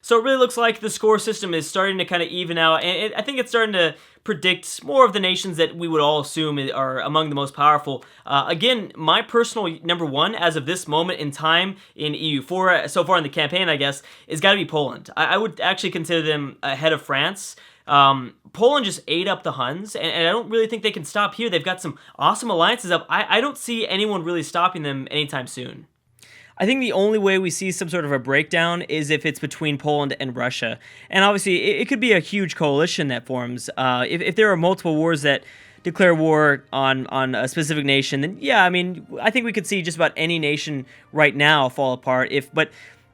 So it really looks like the score system is starting to kind of even out, and I think it's starting to predict more of the nations that we would all assume are among the most powerful. Again, my personal number one as of this moment in time in EU4, so far in the campaign, I guess, is got to be Poland. I would actually consider them ahead of France. Poland just ate up the Huns, and I don't really think they can stop here. They've got some awesome alliances up. I don't see anyone really stopping them anytime soon. I think the only way we see some sort of a breakdown is if it's between Poland and Russia. And obviously, it could be a huge coalition that forms. If there are multiple wars that declare war on a specific nation, then yeah, I mean, I think we could see just about any nation right now fall apart. But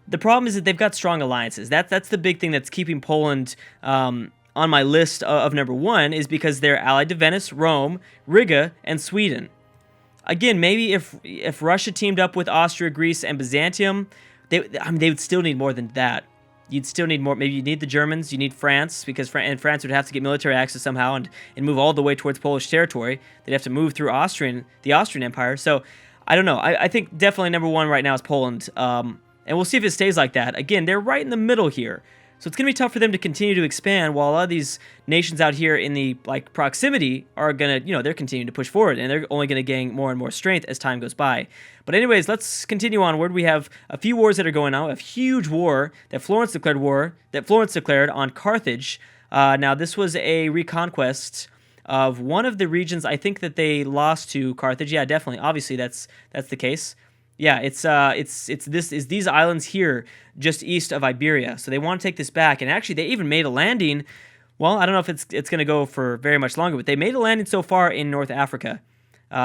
the problem is that they've got strong alliances. That's the big thing that's keeping Poland on my list of number one, is because they're allied to Venice, Rome, Riga, and Sweden. Again, maybe if Russia teamed up with Austria, Greece, and Byzantium, they would still need more than that. You'd still need more. Maybe you need the Germans, you need France, because France would have to get military access somehow and move all the way towards Polish territory. They'd have to move through the Austrian Empire. So, I don't know. I think definitely number one right now is Poland. And we'll see if it stays like that. Again, they're right in the middle here. So it's going to be tough for them to continue to expand, while a lot of these nations out here in the proximity are going to, they're continuing to push forward, and they're only going to gain more and more strength as time goes by. But anyways, let's continue onward. We have a few wars that are going on. A huge war that Florence declared on Carthage. Now, this was a reconquest of one of the regions I think that they lost to Carthage. Yeah, definitely. Obviously, that's the case. Yeah, it's these islands here just east of Iberia. So they want to take this back, and actually they even made a landing. Well, I don't know if it's going to go for very much longer, but they made a landing so far in North Africa.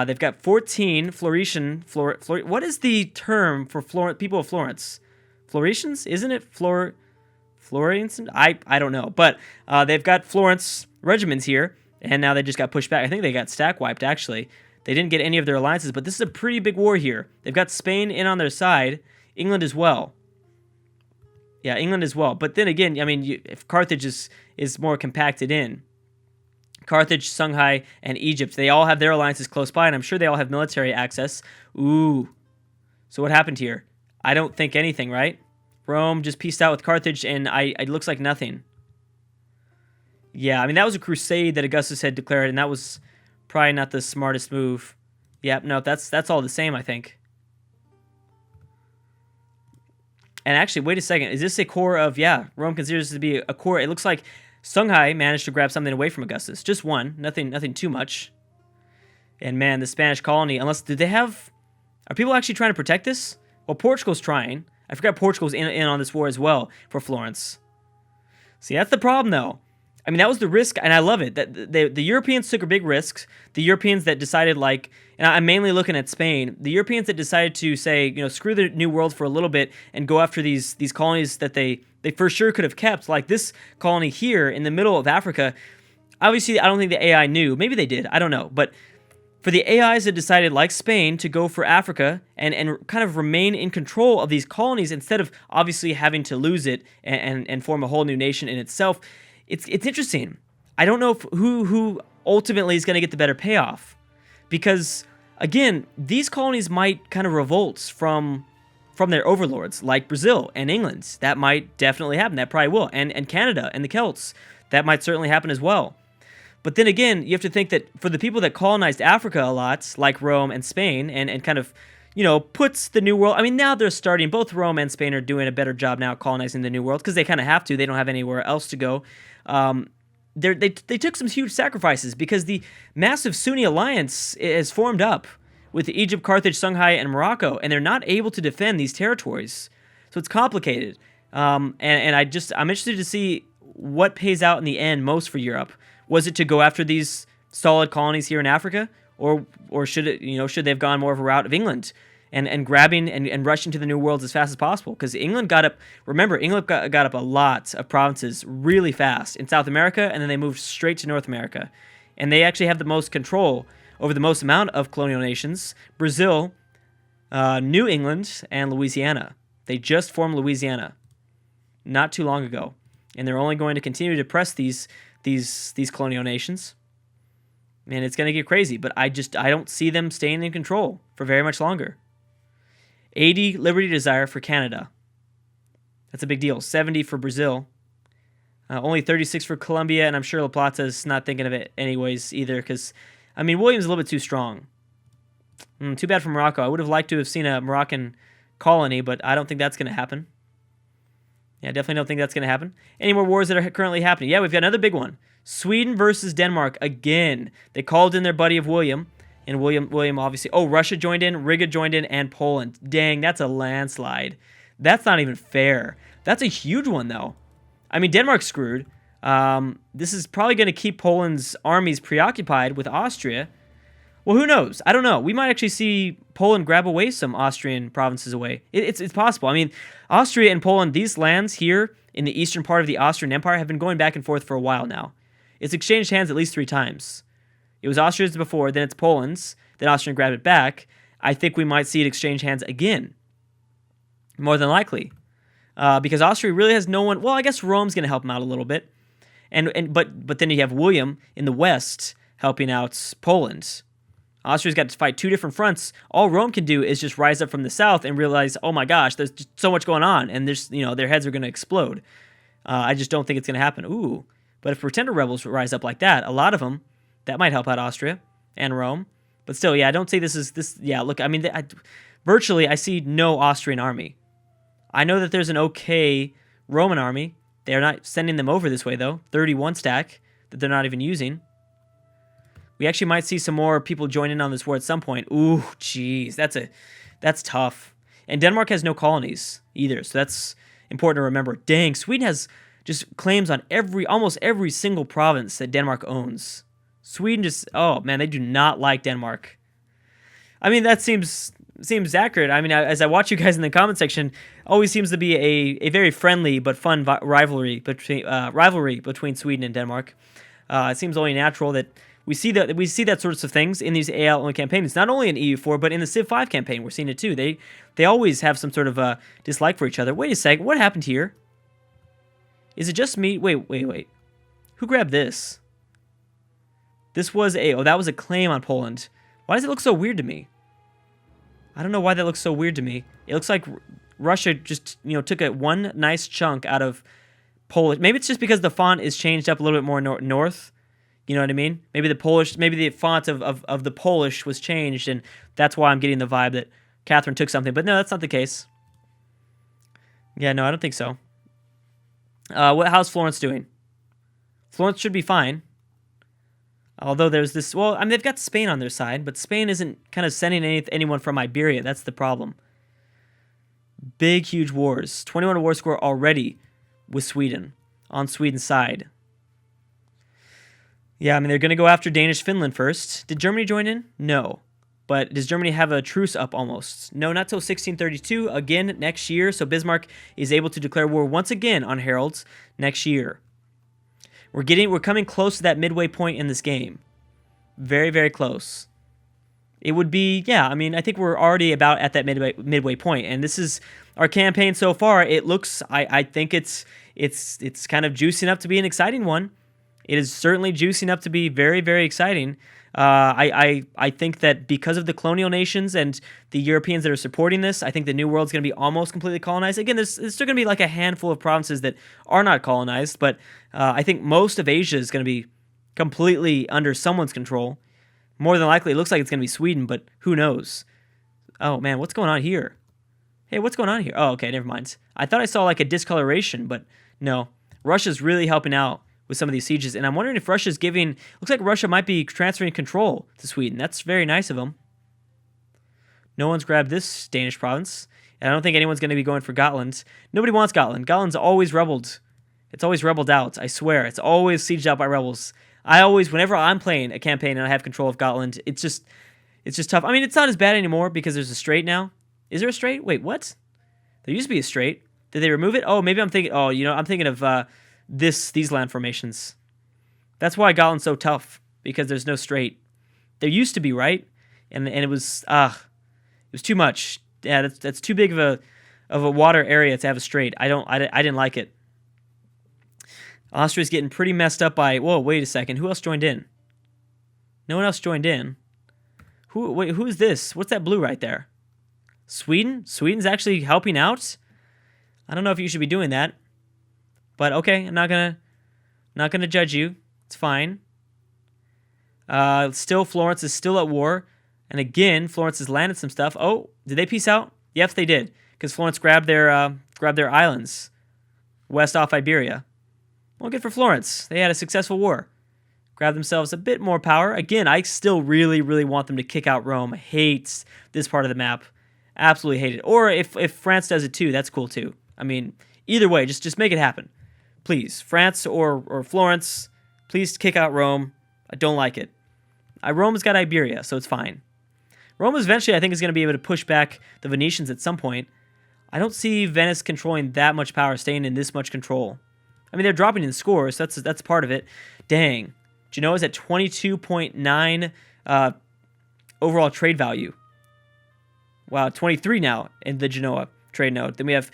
They've got 14 Floretian. What is the term for people of Florence? Floretians, isn't it? Florentians? I don't know, but they've got Florence regiments here, and now they just got pushed back. I think they got stack wiped actually. They didn't get any of their alliances, but this is a pretty big war here. They've got Spain in on their side, England as well. Yeah, England as well. But then again, I mean, if Carthage is more compacted in, Carthage, Songhai, and Egypt, they all have their alliances close by, and I'm sure they all have military access. Ooh. So what happened here? I don't think anything, right? Rome just peaced out with Carthage, and it looks like nothing. Yeah, I mean, that was a crusade that Augustus had declared, and that was probably not the smartest move. Yep, no, that's all the same, I think. And actually, wait a second. Is this a core of, yeah, Rome considers this to be a core. It looks like Songhai managed to grab something away from Augustus. Just one. Nothing too much. And man, the Spanish colony, are people actually trying to protect this? Well, Portugal's trying. I forgot Portugal's in on this war as well for Florence. See, that's the problem, though. I mean, that was the risk, and I love it. That the Europeans took a big risk. The Europeans that decided, and I'm mainly looking at Spain, the Europeans that decided to say, screw the New World for a little bit and go after these colonies that they for sure could have kept, like this colony here in the middle of Africa. Obviously, I don't think the AI knew. Maybe they did. I don't know. But for the AIs that decided, like Spain, to go for Africa and kind of remain in control of these colonies instead of obviously having to lose it and form a whole new nation in itself, it's interesting. I don't know who ultimately is going to get the better payoff, because again, these colonies might kind of revolt from their overlords, like Brazil and England. That might definitely happen. That probably will. And Canada and the Celts, that might certainly happen as well. But then again, you have to think that for the people that colonized Africa a lot, like Rome and Spain, and kind of, puts the New World. I mean, now they're starting. Both Rome and Spain are doing a better job now colonizing the New World because they kind of have to. They don't have anywhere else to go. They took some huge sacrifices because the massive Sunni alliance is formed up with Egypt, Carthage, Songhai, and Morocco, and they're not able to defend these territories. So it's complicated. I'm interested to see what pays out in the end most for Europe. Was it to go after these solid colonies here in Africa, or should they have gone more of a route of England and grabbing and rushing to the New World as fast as possible? Because England got up a lot of provinces really fast in South America, and then they moved straight to North America. And they actually have the most control over the most amount of colonial nations: Brazil, New England, and Louisiana. They just formed Louisiana not too long ago, and they're only going to continue to press these colonial nations. Man, it's going to get crazy, but I don't see them staying in control for very much longer. 80 liberty desire for Canada. That's a big deal. 70 for Brazil. Only 36 for Colombia, and I'm sure La Plata's not thinking of it anyways either, because, I mean, William's a little bit too strong. Too bad for Morocco. I would have liked to have seen a Moroccan colony, but I don't think that's going to happen. Yeah, definitely don't think that's going to happen. Any more wars that are currently happening? Yeah, we've got another big one. Sweden versus Denmark again. They called in their buddy of William, and William obviously... Oh, Russia joined in, Riga joined in, and Poland. Dang, that's a landslide. That's not even fair. That's a huge one, though. I mean, Denmark's screwed. This is probably going to keep Poland's armies preoccupied with Austria. Well, who knows? I don't know. We might actually see Poland grab away some Austrian provinces away. It's possible. I mean, Austria and Poland, these lands here in the eastern part of the Austrian Empire have been going back and forth for a while now. It's exchanged hands at least 3 times. It was Austria's before, then it's Poland's, then Austria grabbed it back. I think we might see it exchange hands again. More than likely. Because Austria really has no one... Well, I guess Rome's going to help them out a little bit. But then you have William in the west helping out Poland. Austria's got to fight 2 different fronts. All Rome can do is just rise up from the south and realize, oh my gosh, there's just so much going on, and their heads are going to explode. I just don't think it's going to happen. Ooh, but if pretender rebels rise up like that, a lot of them, that might help out Austria and Rome. But still, yeah, I don't say this is this. Yeah, look, I mean, virtually, I see no Austrian army. I know that there's an okay Roman army. They're not sending them over this way, though. 31 stack that they're not even using. We actually might see some more people join in on this war at some point. Ooh, jeez, that's tough. And Denmark has no colonies either, so that's important to remember. Dang, Sweden has just claims on almost every single province that Denmark owns. Sweden just, oh man, they do not like Denmark. I mean, that seems accurate. I mean, as I watch you guys in the comment section, always seems to be a very friendly but fun rivalry between Sweden and Denmark. It seems only natural that we see that sorts of things in these AL only campaigns, not only in EU4 but in the Civ 5 campaign. We're seeing it too. They always have some sort of dislike for each other. Wait a sec, what happened here? Is it just me? Wait. Who grabbed this? That was a claim on Poland. Why does it look so weird to me? I don't know why that looks so weird to me. It looks like Russia just, took one nice chunk out of Polish. Maybe it's just because the font is changed up a little bit more north. You know what I mean? Maybe the font of the Polish was changed, and that's why I'm getting the vibe that Catherine took something. But no, that's not the case. Yeah, no, I don't think so. How's Florence doing? Florence should be fine. Although there's this... Well, I mean, they've got Spain on their side, but Spain isn't kind of sending anyone from Iberia. That's the problem. Big, huge wars. 21 war score already with Sweden, on Sweden's side. Yeah, I mean, they're going to go after Danish Finland first. Did Germany join in? No. But does Germany have a truce up almost? No, not till 1632, again next year. So Bismarck is able to declare war once again on Harald's next year. We're coming close to that midway point in this game. Very, very close. It would be, yeah, I mean, I think we're already about at that midway point, and this is our campaign so far. It looks, I think it's kind of juicing up to be an exciting one. It is certainly juicing up to be very, very exciting. I think that because of the colonial nations and the Europeans that are supporting this, I think the New World's going to be almost completely colonized. Again, there's still going to be like a handful of provinces that are not colonized, but I think most of Asia is going to be completely under someone's control. More than likely, it looks like it's going to be Sweden, but who knows? Oh, man, what's going on here? Hey, what's going on here? Oh, okay, never mind. I thought I saw like a discoloration, but no. Russia's really helping out with some of these sieges, and I'm wondering if Russia's giving... Looks like Russia might be transferring control to Sweden. That's very nice of them. No one's grabbed this Danish province, and I don't think anyone's going to be going for Gotland. Nobody wants Gotland. Gotland's always rebelled. It's always rebelled out, I swear. It's always sieged out by rebels. Whenever I'm playing a campaign and I have control of Gotland, it's just tough. I mean, it's not as bad anymore because there's a strait now. Is there a strait? Wait, what? There used to be a strait. Did they remove it? Oh, maybe I'm thinking... Oh, I'm thinking of... these land formations. That's why Gotland's so tough, because there's no strait. There used to be, right? And it was too much. Yeah, that's too big of a water area to have a strait. I didn't like it. Austria's getting pretty messed up by... Whoa, wait a second. Who else joined in? No one else joined in. Who is this? What's that blue right there? Sweden? Sweden's actually helping out? I don't know if you should be doing that, but okay, I'm not gonna judge you. It's fine. Still, Florence is still at war, and again, Florence has landed some stuff. Oh, did they peace out? Yes, they did, because Florence grabbed their islands west off Iberia. Well, good for Florence. They had a successful war. Grabbed themselves a bit more power. Again, I still really, really want them to kick out Rome. I hate this part of the map. Absolutely hate it. Or if France does it too, that's cool too. I mean, either way, just make it happen. Please. France or Florence, please kick out Rome. I don't like it. Rome's got Iberia, so it's fine. Rome eventually, I think, is going to be able to push back the Venetians at some point. I don't see Venice controlling that much power, staying in this much control. I mean, they're dropping in scores, so that's part of it. Dang. Genoa's at 22.9 overall trade value. Wow, 23 now in the Genoa trade node. Then we have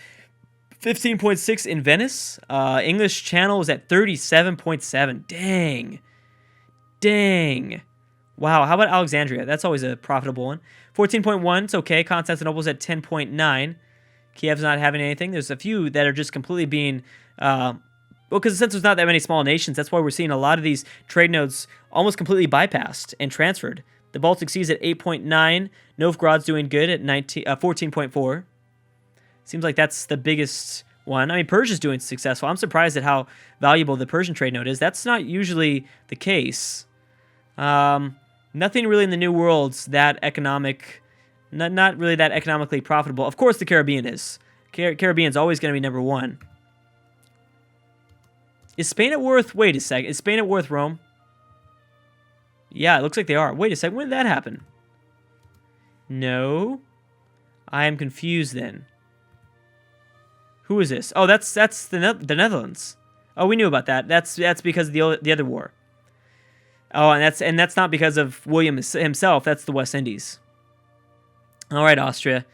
15.6 in Venice. English Channel is at 37.7. Dang. Wow, how about Alexandria? That's always a profitable one. 14.1, it's okay. Constantinople's at 10.9. Kiev's not having anything. There's a few that are just completely being... well, because since there's not that many small nations, that's why we're seeing a lot of these trade nodes almost completely bypassed and transferred. The Baltic Sea's at 8.9. Novgorod's doing good at 14.4. Seems like that's the biggest one. I mean, Persia's doing successful. I'm surprised at how valuable the Persian trade node is. That's not usually the case. Nothing really in the New World's that economic, not really that economically profitable. Of course, the Caribbean is. Caribbean's always going to be number one. Is Spain at worth? Wait a second. Is Spain at worth Rome? Yeah, it looks like they are. Wait a second. When did that happen? No. I am confused then. Who is this? Oh, that's the Netherlands. Oh, we knew about that. That's because of the other war. Oh, and that's not because of William himself. That's the West Indies. All right, Austria.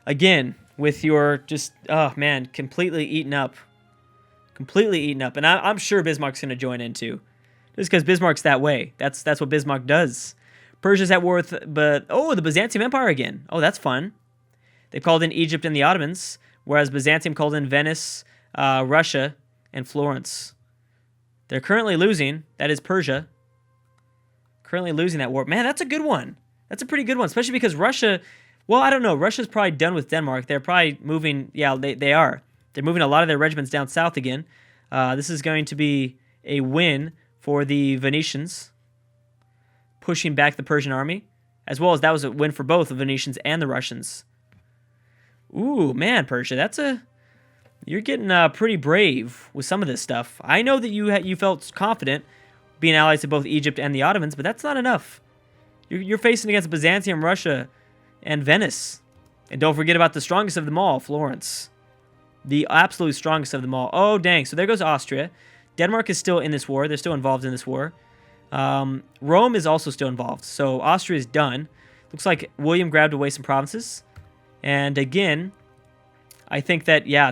Again, with your just, oh man, completely eaten up. And I'm sure Bismarck's going to join in too. Just because Bismarck's that way. That's what Bismarck does. Persia's at worth, but... Oh, the Byzantium Empire again. Oh, that's fun. They called in Egypt and the Ottomans, whereas Byzantium called in Venice, Russia, and Florence. They're currently losing. That is Persia. Currently losing that war. Man, that's a good one. That's a pretty good one, especially because Russia... Well, I don't know. Russia's probably done with Denmark. They're probably moving... Yeah, they are. They're moving a lot of their regiments down south again. This is going to be a win for the Venetians, pushing back the Persian army, as well as that was a win for both the Venetians and the Russians. Ooh, man, Persia, you're getting pretty brave with some of this stuff. I know that you felt confident being allies to both Egypt and the Ottomans, but that's not enough. You're facing against Byzantium, Russia, and Venice. And don't forget about the strongest of them all, Florence. The absolute strongest of them all. Oh, dang. So there goes Austria. Denmark is still in this war. They're still involved in this war. Rome is also still involved. So Austria is done. Looks like William grabbed away some provinces. And again, I think that, yeah,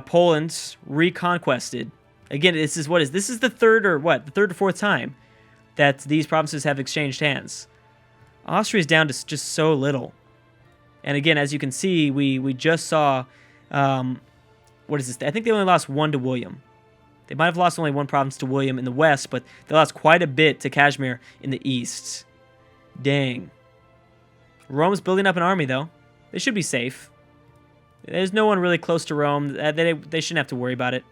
Poland reconquested. Again, this is the third or fourth time that these provinces have exchanged hands. Austria is down to just so little. And again, as you can see, we just saw, what is this? I think they only lost one to William. They might have lost only one province to William in the west, but they lost quite a bit to Kashmir in the east. Dang. Rome's building up an army, though. They should be safe. There's no one really close to Rome. They shouldn't have to worry about it.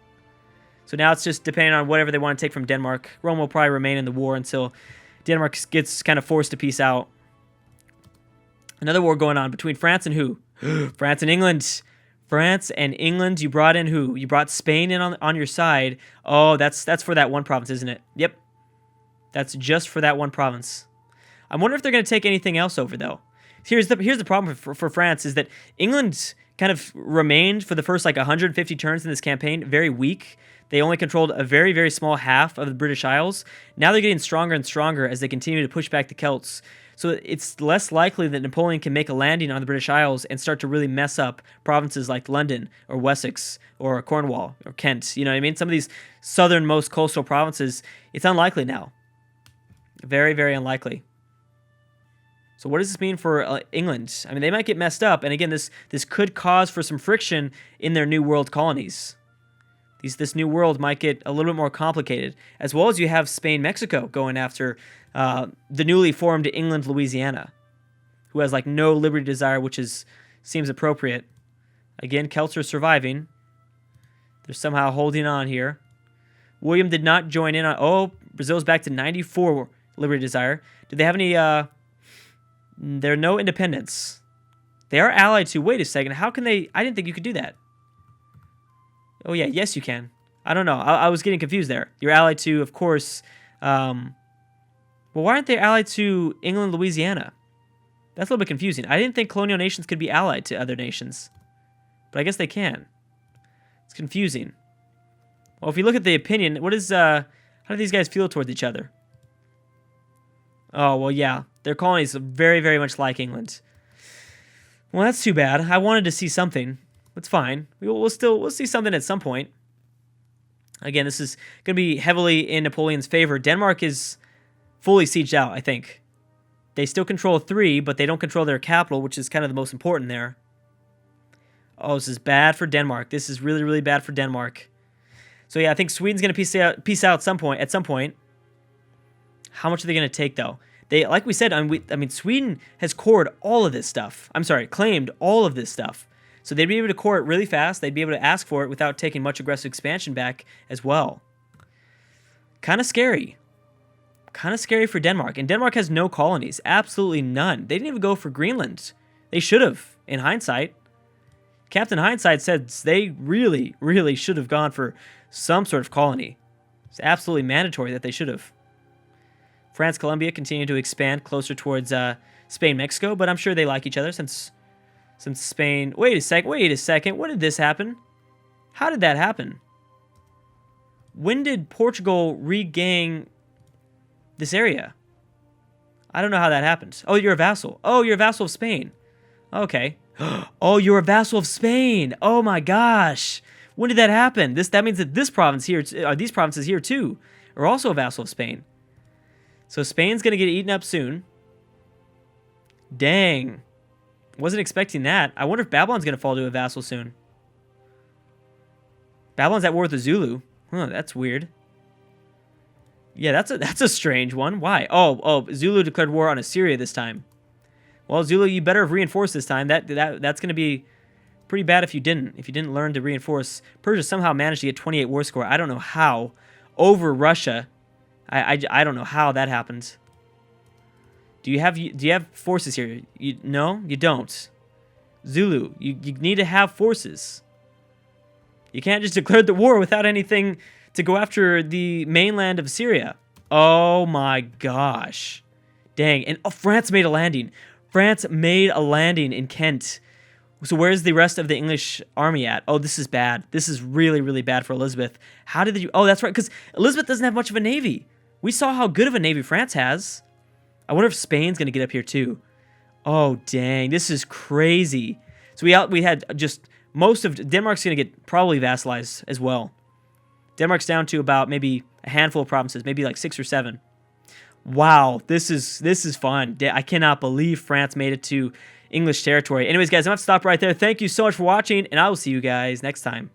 So now it's just depending on whatever they want to take from Denmark. Rome will probably remain in the war until Denmark gets kind of forced to peace out. Another war going on between France and who? France and England. France and England. You brought in who? You brought Spain in on your side. Oh, that's for that one province, isn't it? Yep. That's just for that one province. I wonder if they're going to take anything else over, though. Here's the problem for France is that England kind of remained for the first 150 turns in this campaign very weak. They only controlled a very, very small half of the British Isles. Now they're getting stronger and stronger as they continue to push back the Celts. So it's less likely that Napoleon can make a landing on the British Isles and start to really mess up provinces like London or Wessex or Cornwall or Kent. You know what I mean? Some of these southernmost coastal provinces, it's unlikely now. Very, very unlikely. So what does this mean for England? I mean, they might get messed up, and again, this could cause for some friction in their New World colonies. This New World might get a little bit more complicated, as well as you have Spain, Mexico going after the newly formed England, Louisiana, who has like no liberty desire, which seems appropriate. Again, Celts are surviving. They're somehow holding on here. William did not join in on... Oh, Brazil's back to 94 liberty desire. Do they have any... There are no independents. They are allied to... Wait a second. How can they... I didn't think you could do that. Oh, yeah. Yes, you can. I don't know. I was getting confused there. You're allied to, of course... well, why aren't they allied to England, Louisiana? That's a little bit confusing. I didn't think colonial nations could be allied to other nations. But I guess they can. It's confusing. Well, if you look at the opinion, what is... how do these guys feel towards each other? Oh, well, yeah. Their colonies are very, very much like England. Well, that's too bad. I wanted to see something. It's fine. We'll see something at some point. Again, this is going to be heavily in Napoleon's favor. Denmark is fully sieged out, I think. They still control 3, but they don't control their capital, which is kind of the most important there. Oh, this is bad for Denmark. This is really, really bad for Denmark. So yeah, I think Sweden's going to peace out at some point. How much are they going to take, though? They, like we said, I mean, Sweden has claimed all of this stuff. So they'd be able to core it really fast. They'd be able to ask for it without taking much aggressive expansion back as well. Kind of scary. Kind of scary for Denmark. And Denmark has no colonies. Absolutely none. They didn't even go for Greenland. They should have, in hindsight. Captain Hindsight said they really, really should have gone for some sort of colony. It's absolutely mandatory that they should have. France, Colombia continue to expand closer towards Spain, Mexico, but I'm sure they like each other since Spain... Wait a second. When did this happen? How did that happen? When did Portugal regain this area? I don't know how that happened. Oh, you're a vassal. Oh, you're a vassal of Spain. Okay. Oh, you're a vassal of Spain. Oh my gosh. When did that happen? That means that these provinces here too are also a vassal of Spain. So Spain's going to get eaten up soon. Dang. Wasn't expecting that. I wonder if Babylon's going to fall to a vassal soon. Babylon's at war with the Zulu. Huh, that's weird. Yeah, that's a strange one. Why? Oh, Zulu declared war on Assyria this time. Well, Zulu, you better have reinforced this time. That's going to be pretty bad if you didn't learn to reinforce. Persia somehow managed to get 28 war score. I don't know how. Over Russia. I don't know how that happened. Do you have forces here? No, you don't. Zulu, you need to have forces. You can't just declare the war without anything to go after the mainland of Syria. Oh my gosh. Dang. And France made a landing. France made a landing in Kent. So where's the rest of the English army at? Oh, this is bad. This is really, really bad for Elizabeth. How did you... Oh, that's right, because Elizabeth doesn't have much of a navy. We saw how good of a navy France has. I wonder if Spain's going to get up here too. Oh, dang. This is crazy. So we had just... Most of... Denmark's going to get probably vassalized as well. Denmark's down to about maybe a handful of provinces, maybe like 6 or 7. Wow, this is fun. I cannot believe France made it to English territory. Anyways, guys, I'm going to have to stop right there. Thank you so much for watching, and I will see you guys next time.